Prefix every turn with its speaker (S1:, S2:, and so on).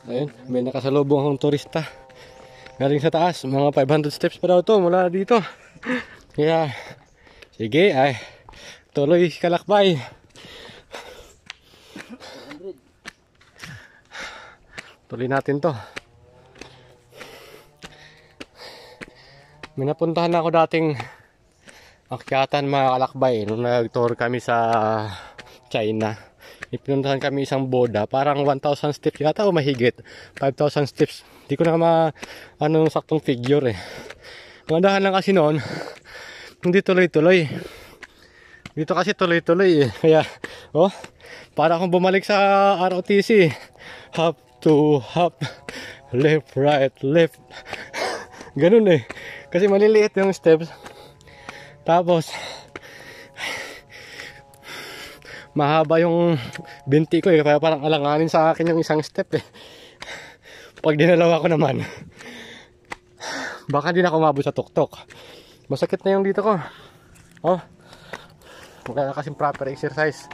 S1: Ayun, may nakasalubong akong turista. Galing sa taas, mga 500 steps pa daw to mula dito. Kaya, sige ay, tuloy kalakbay. Tuloy natin to. May napuntahan ako dating akyatan mga kalakbay nung nag-tour kami sa China. Ipinuntahan kami isang boda, parang 1,000 steps yata o mahigit 5,000 steps. Hindi ko na anong saktong figure eh. Mandahan lang kasi noon, hindi tuloy-tuloy. Dito kasi tuloy-tuloy eh. Kaya, oh, para akong bumalik sa ROTC. Hop to hop, left, right, left. Ganun eh. Kasi maliliit yung steps. Tapos, mahaba yung binti ko eh. Kaya parang alanganin sa akin yung isang step eh. Pag dinalawa ko naman, baka di na ako mabot sa tuktok. Masakit na yung dito ko. Oh, wala na kasing proper exercise.